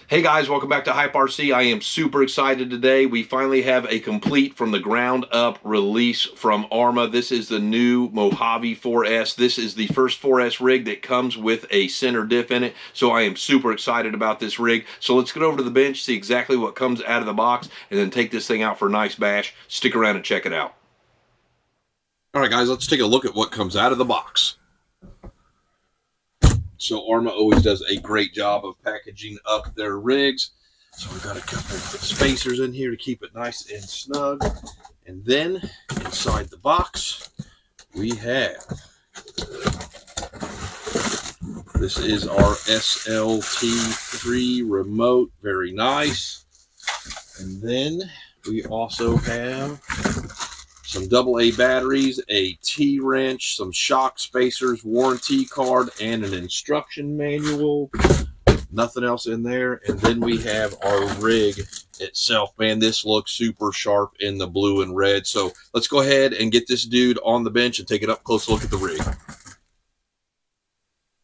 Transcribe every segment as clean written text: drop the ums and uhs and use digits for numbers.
Hey guys, welcome back to Hype RC. I am super excited today. We finally have a complete from the ground up release from ARRMA. This is the new Mojave 4S. This is the first 4S rig that comes with a center diff in it. So I am super excited about this rig. So let's get over to the bench, see exactly what comes out of the box, and then take this thing out for a nice bash. Stick around and check it out. All right, guys, let's take a look at what comes out of the box. So ARRMA always does a great job of packaging up their rigs. So we've got a couple of spacers in here to keep it nice and snug. And then inside the box, we have, this is our SLT3 remote, very nice. And then we also have some AA batteries, a T-wrench, some shock spacers, warranty card, and an instruction manual. Nothing else in there. And then we have our rig itself. Man, this looks super sharp in the blue and red. So let's go ahead and get this dude on the bench and take it up close look at the rig.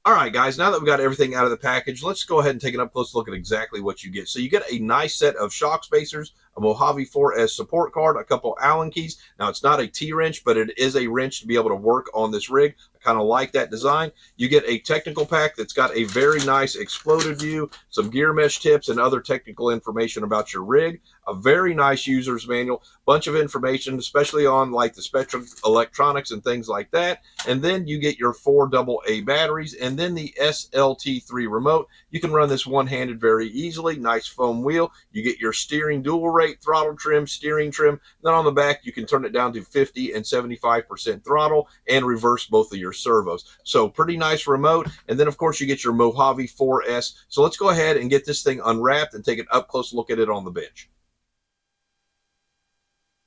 All right, guys, now that we've got everything out of the package, let's go ahead and take an up close look at exactly what you get. So you get a nice set of shock spacers, a Mojave 4S support card, a couple Allen keys. Now, it's not a T-wrench, but it is a wrench to be able to work on this rig. I kind of like that design. You get a technical pack that's got a very nice exploded view, some gear mesh tips, and other technical information about your rig. A very nice user's manual, bunch of information, especially on like the Spektrum electronics and things like that. And then you get your 4 AA batteries, and then the SLT3 remote. You can run this one-handed very easily. Nice foam wheel. You get your steering dual rate, throttle trim, steering trim. Then on the back, you can turn it down to 50 and 75% throttle and reverse both of your servos. So pretty nice remote. And then, of course, you get your Mojave 4S. So let's go ahead and get this thing unwrapped and take an up-close look at it on the bench.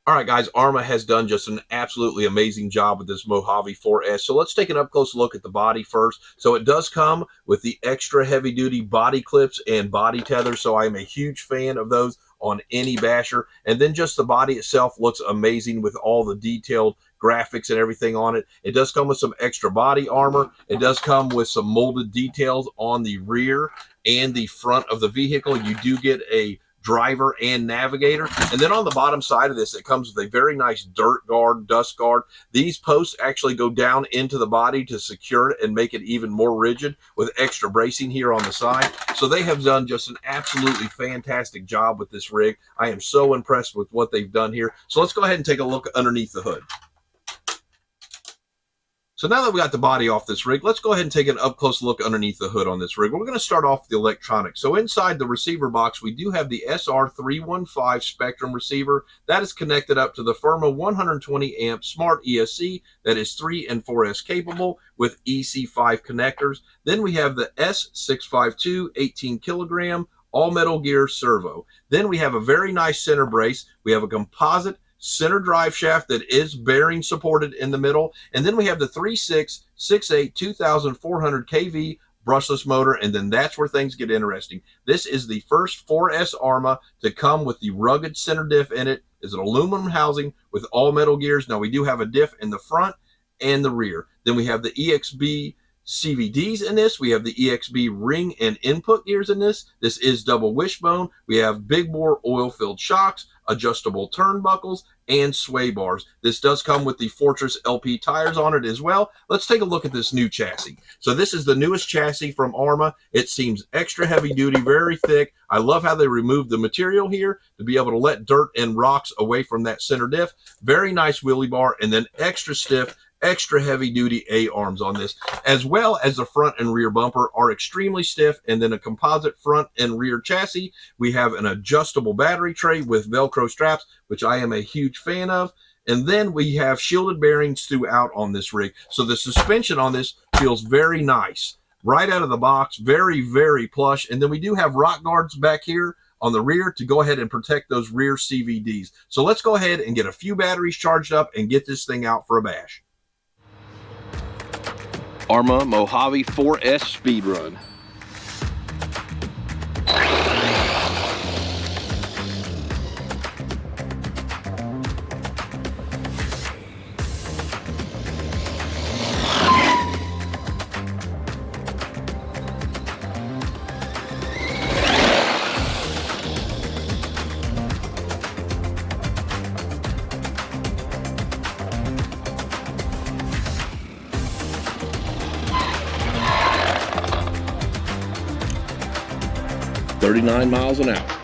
All right, guys, ARRMA has done just an absolutely amazing job with this Mojave 4S. So let's take an up-close look at the body first. So it does come with the extra heavy-duty body clips and body tethers. So I am a huge fan of those on any basher. And then just the body itself looks amazing with all the detailed graphics and everything on it. It does come with some extra body armor. It does come with some molded details on the rear and the front of the vehicle. You do get a driver and navigator. And then on the bottom side of this, it comes with a very nice dirt guard, dust guard. These posts actually go down into the body to secure it and make it even more rigid with extra bracing here on the side. So they have done just an absolutely fantastic job with this rig. I am so impressed with what they've done here. So let's go ahead and take a look underneath the hood. So now that we got the body off this rig, let's go ahead and take an up-close look underneath the hood on this rig. We're going to start off with the electronics. So inside the receiver box, we do have the SR315 Spektrum receiver. That is connected up to the Firma 120 amp smart ESC that is 3 and 4S capable with EC5 connectors. Then we have the S652 18 kilogram all metal gear servo. Then we have a very nice center brace. We have a composite center drive shaft that is bearing supported in the middle. And then we have the 3668 2400 kV brushless motor. And then that's where things get interesting. This is the first 4S ARRMA to come with the rugged center diff in it. It's an aluminum housing with all metal gears. Now we do have a diff in the front and the rear. Then we have the EXB CVDs in this. We have the EXB ring and input gears in this. This is double wishbone. We have big bore oil-filled shocks, adjustable turnbuckles, and sway bars. This does come with the Fortress LP tires on it as well. Let's take a look at this new chassis. So this is the newest chassis from ARRMA. It seems extra heavy duty, very thick. I love how they removed the material here to be able to let dirt and rocks away from that center diff. Very nice wheelie bar, and then extra stiff, extra heavy duty A-arms on this, as well as the front and rear bumper are extremely stiff. And then a composite front and rear chassis. We have an adjustable battery tray with Velcro straps, which I am a huge fan of. And then we have shielded bearings throughout on this rig. So the suspension on this feels very nice right out of the box, very, very plush. And then we do have rock guards back here on the rear to go ahead and protect those rear CVDs. So let's go ahead and get a few batteries charged up and get this thing out for a bash. ARRMA Mojave 4S Speedrun. 39 miles an hour.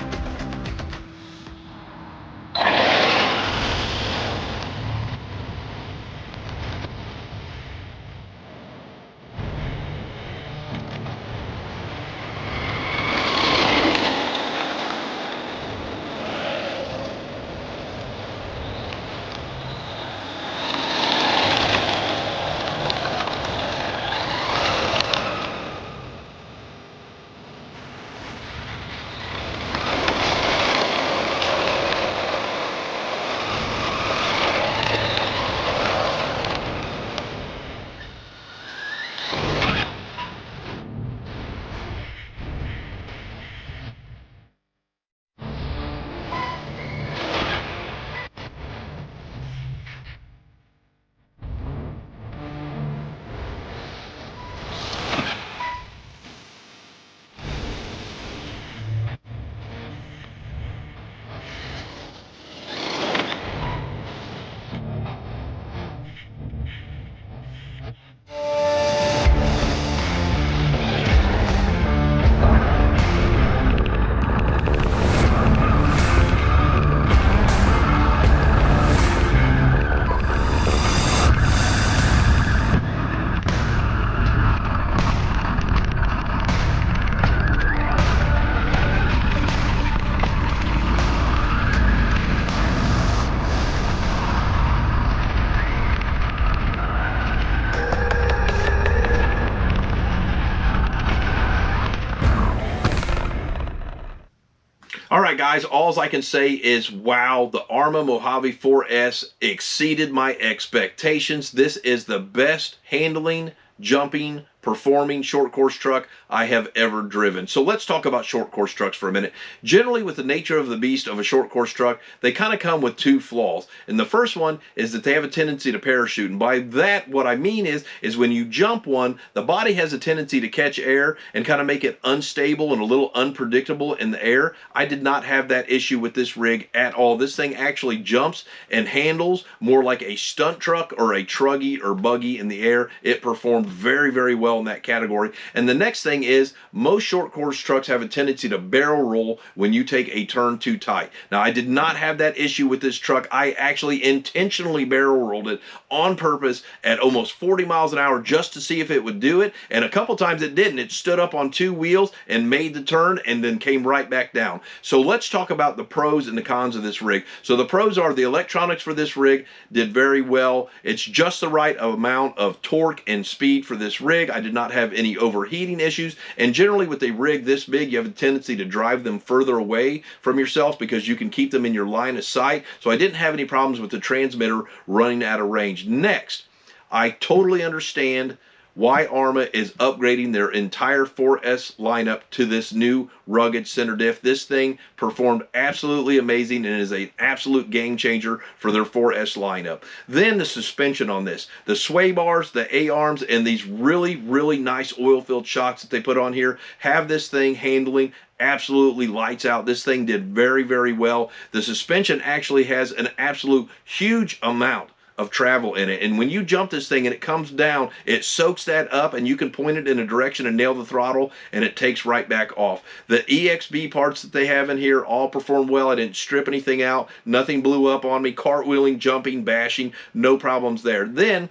All right, guys, all I can say is, wow, the ARRMA Mojave 4S exceeded my expectations. This is the best handling, jumping, performing short course truck I have ever driven. So let's talk about short course trucks for a minute. Generally, with the nature of the beast of a short course truck, they kind of come with two flaws. And the first one is that they have a tendency to parachute. And by that, what I mean is when you jump one, the body has a tendency to catch air and kind of make it unstable and a little unpredictable in the air. I did not have that issue with this rig at all. This thing actually jumps and handles more like a stunt truck or a truggy or buggy in the air. It performed very, very well in that category. And the next thing is, most short course trucks have a tendency to barrel roll when you take a turn too tight. Now, I did not have that issue with this truck. I actually intentionally barrel rolled it on purpose at almost 40 miles an hour just to see if it would do it. And a couple times it didn't. It stood up on two wheels and made the turn and then came right back down. So let's talk about the pros and the cons of this rig. So the pros are the electronics for this rig did very well. It's just the right amount of torque and speed for this rig. I did not have any overheating issues, and generally with a rig this big you have a tendency to drive them further away from yourself because you can keep them in your line of sight. So I didn't have any problems with the transmitter running out of range. Next, I totally understand why ARRMA is upgrading their entire 4S lineup to this new rugged center diff. This thing performed absolutely amazing and is an absolute game changer for their 4S lineup. Then the suspension on this, the sway bars, the A-arms, and these really, really nice oil-filled shocks that they put on here have this thing handling absolutely lights out. This thing did very, very well. The suspension actually has an absolute huge amount of travel in it, and when you jump this thing and it comes down, it soaks that up and you can point it in a direction and nail the throttle and it takes right back off. The EXB parts that they have in here all performed well. I didn't strip anything out, nothing blew up on me, cartwheeling, jumping, bashing, no problems there. Then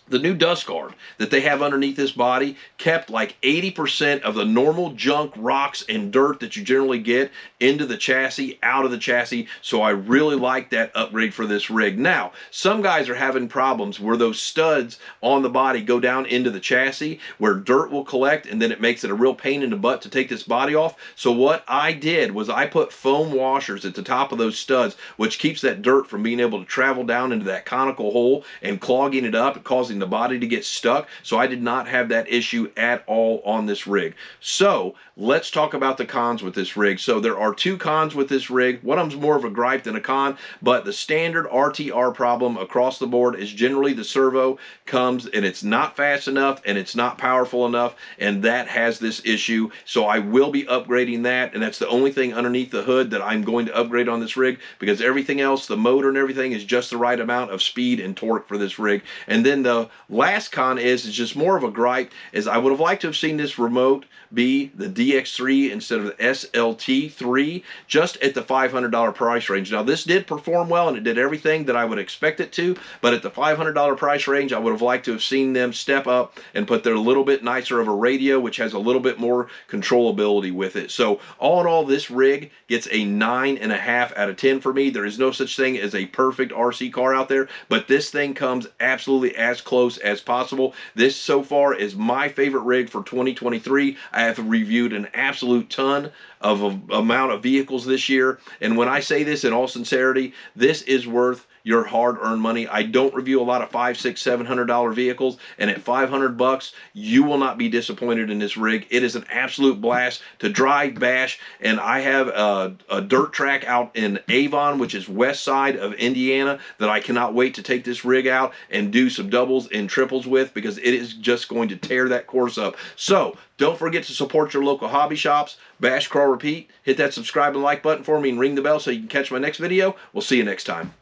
the new dust guard that they have underneath this body kept like 80% of the normal junk, rocks, and dirt that you generally get into the chassis, out of the chassis. So I really like that upgrade for this rig. Now, some guys are having problems where those studs on the body go down into the chassis where dirt will collect, and then it makes it a real pain in the butt to take this body off. So what I did was I put foam washers at the top of those studs, which keeps that dirt from being able to travel down into that conical hole and clogging it up and causing the body to get stuck. So I did not have that issue at all on this rig. So let's talk about the cons with this rig. So there are two cons with this rig. One of them's more of a gripe than a con, but the standard RTR problem across the board is generally the servo comes and it's not fast enough and it's not powerful enough, and that has this issue. So I will be upgrading that, and that's the only thing underneath the hood that I'm going to upgrade on this rig, because everything else, the motor and everything, is just the right amount of speed and torque for this rig. And then the the last con is just more of a gripe, is I would have liked to have seen this remote be the DX3 instead of the SLT3, just at the $500 price range. Now, this did perform well and it did everything that I would expect it to, but at the $500 price range, I would have liked to have seen them step up and put their little bit nicer of a radio, which has a little bit more controllability with it. So all in all, this rig gets a 9.5 out of 10 for me. There is no such thing as a perfect RC car out there, but this thing comes absolutely as close as possible. This so far is my favorite rig for 2023. I have reviewed an absolute ton of amount of vehicles this year, and when I say this in all sincerity, this is worth your hard-earned money. I don't review a lot of $500, $600, $700 vehicles, and at $500, you will not be disappointed in this rig. It is an absolute blast to drive, bash, and I have a dirt track out in Avon, which is west side of Indiana, that I cannot wait to take this rig out and do some doubles and triples with, because it is just going to tear that course up. So don't forget to support your local hobby shops. Bash, crawl, repeat. Hit that subscribe and like button for me and ring the bell so you can catch my next video. We'll see you next time.